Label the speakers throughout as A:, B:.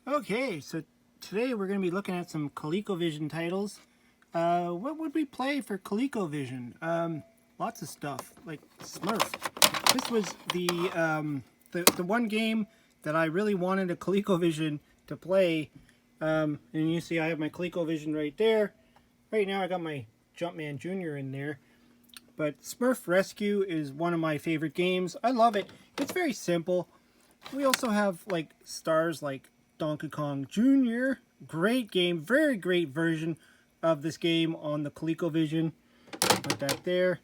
A: Okay, so today we're going to be looking at some Colecovision titles. What would we play for Colecovision? Lots of stuff, like Smurf. This was the one game that I really wanted a Colecovision to play. And you see I have my Colecovision right there. Right now I got my Jumpman Jr. in there. But Smurf Rescue is one of my favorite games. I love it. It's very simple. We also have like stars like Donkey Kong Jr. Great game, very great version of this game on the ColecoVision. Put that there.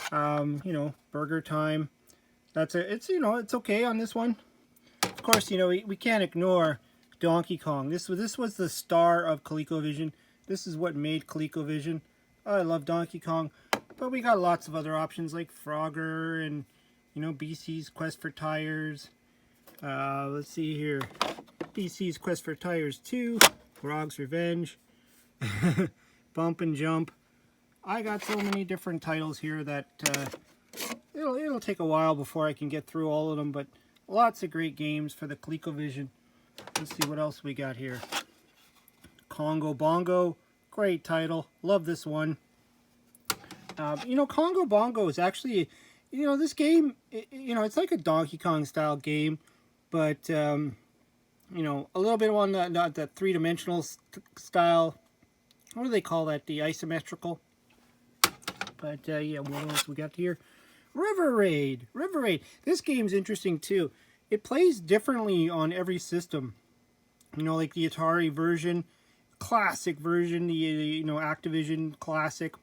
A: Burger Time. It's okay on this one. Of course, we can't ignore Donkey Kong. This was the star of ColecoVision. This is what made ColecoVision. I love Donkey Kong, but we got lots of other options like Frogger and BC's Quest for Tires. Let's see here. BC's Quest for Tires 2, Grog's Revenge, Bump and Jump. I got so many different titles here that it'll take a while before I can get through all of them, but lots of great games for the ColecoVision. Let's see what else we got here. Congo Bongo, great title. Love this one. Congo Bongo is actually, this game, it's like a Donkey Kong style game, but a little bit on the three-dimensional style. What do they call that? The isometrical. But yeah, what else we got here? River Raid. River Raid. This game's interesting too. It plays differently on every system. Like the Atari version, classic version, the Activision classic.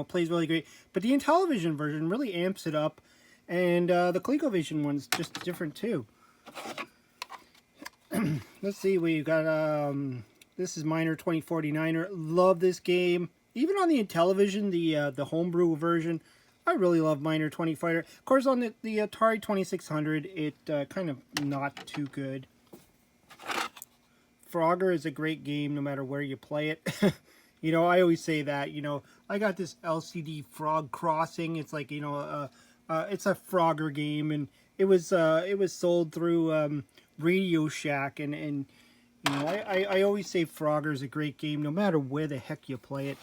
A: Plays really great. But the Intellivision version really amps it up, and the ColecoVision one's just different too. Let's see, we got this is Miner 2049er. Love this game. Even on the Intellivision, the homebrew version, I really love Miner 2049er. Of course, on the Atari 2600, it kind of not too good. Frogger is a great game no matter where you play it. I always say that. I got this LCD Frog Crossing. It's like it's a Frogger game, and it was sold through Radio Shack, and I always say Frogger is a great game no matter where the heck you play it.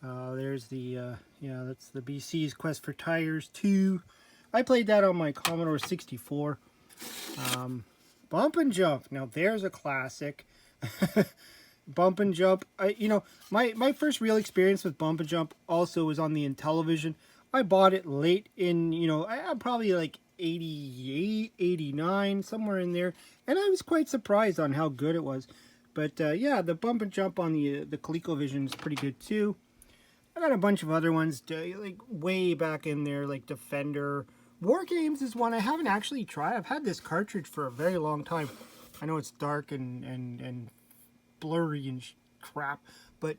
A: There's the that's the BC's Quest for Tires 2. I played that on my Commodore 64. Bump and Jump. Now there's a classic. Bump and Jump. My first real experience with Bump and Jump also was on the Intellivision. I bought it late in, I'm probably like 88, 89, somewhere in there. And I was quite surprised on how good it was. But yeah, the Bump and Jump on the ColecoVision is pretty good too. I got a bunch of other ones, like way back in there, like Defender. War Games is one I haven't actually tried. I've had this cartridge for a very long time. I know it's dark and blurry and crap, but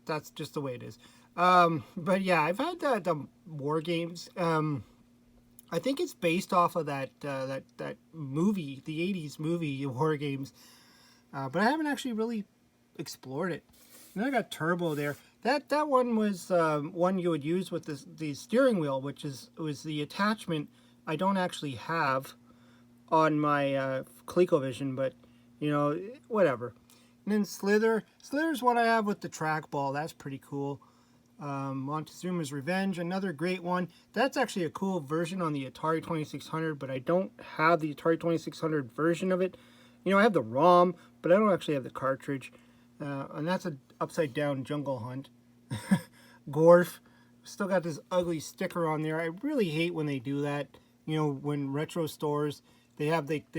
A: that's just the way it is. But yeah, I've had the War Games. I think it's based off of that movie, the 80s movie War Games, but I haven't actually really explored it. And I got Turbo there. That one was one you would use with the steering wheel, which was the attachment I don't actually have on my ColecoVision, but whatever. And then Slither's what I have with the trackball. That's pretty cool. Montezuma's Revenge, another great one. That's actually a cool version on the Atari 2600, but I don't have the Atari 2600 version of it. I have the ROM, but I don't actually have the cartridge. And that's an upside down jungle hunt. Gorf, still got this ugly sticker on there. I really hate when they do that. When retro stores, they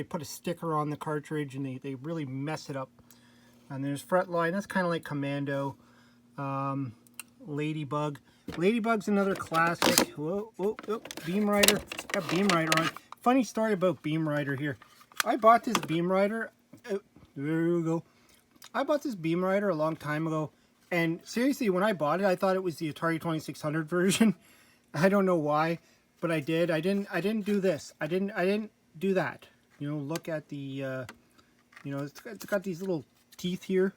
A: put a sticker on the cartridge and they really mess it up. And there's Frontline, that's kind of like Commando. Ladybug. Ladybug's another classic. Whoa, Beam Rider. Got Beam Rider on. Funny story about Beam Rider here. I bought this Beam Rider. There we go. I bought this Beam Rider a long time ago, and seriously, when I bought it, I thought it was the Atari 2600 version. I don't know why, but I did. I didn't do this. I didn't do that. Look at the. It's got these little teeth here.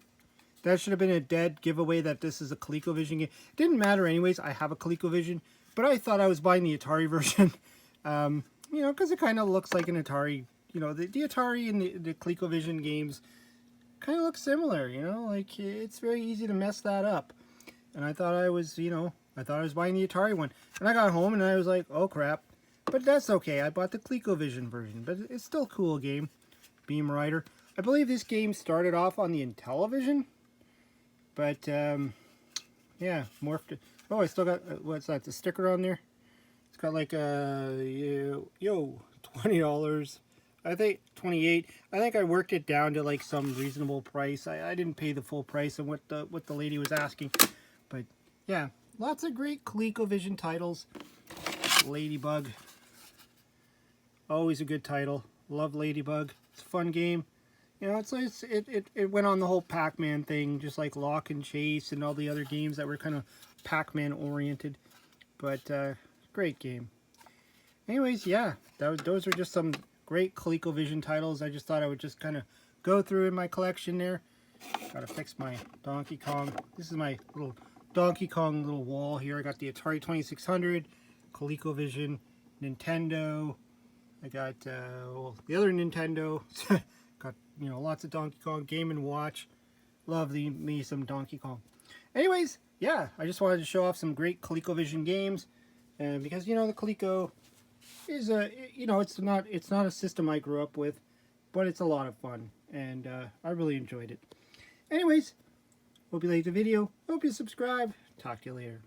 A: That should have been a dead giveaway that this is a ColecoVision game. It didn't matter anyways. I have a ColecoVision, but I thought I was buying the Atari version. Because it kind of looks like an Atari, you know, the Atari and the Colecovision games kind of look similar, you know, like it's very easy to mess that up. And I thought I was, you know, I thought I was buying the Atari one. And I got home and I was like, oh crap. But that's okay. I bought the Colecovision version, but it's still a cool game. Beam Rider. I believe this game started off on the Intellivision, but yeah, morphed. Oh, I still got what's that? The sticker on there. It's got like $20. I think 28. I think I worked it down to like some reasonable price. I didn't pay the full price of what the lady was asking, but yeah, lots of great ColecoVision titles. Ladybug, always a good title. Love Ladybug. It's a fun game. You know, it went on the whole Pac-Man thing, just like Lock and Chase and all the other games that were kind of Pac-Man oriented. But great game. Anyways, yeah, those are just some great ColecoVision titles. I just thought I would just kind of go through in my collection there. Gotta fix my Donkey Kong. This is my little Donkey Kong little wall here. I got the Atari 2600, ColecoVision, Nintendo. I got well, the other Nintendo. Got, you know, lots of Donkey Kong, Game & Watch. Love me some Donkey Kong. Anyways, yeah, I just wanted to show off some great ColecoVision games, and because, you know, the Coleco is you know, it's not a system I grew up with, but it's a lot of fun, and I really enjoyed it. Anyways, hope you liked the video. Hope you subscribe. Talk to you later.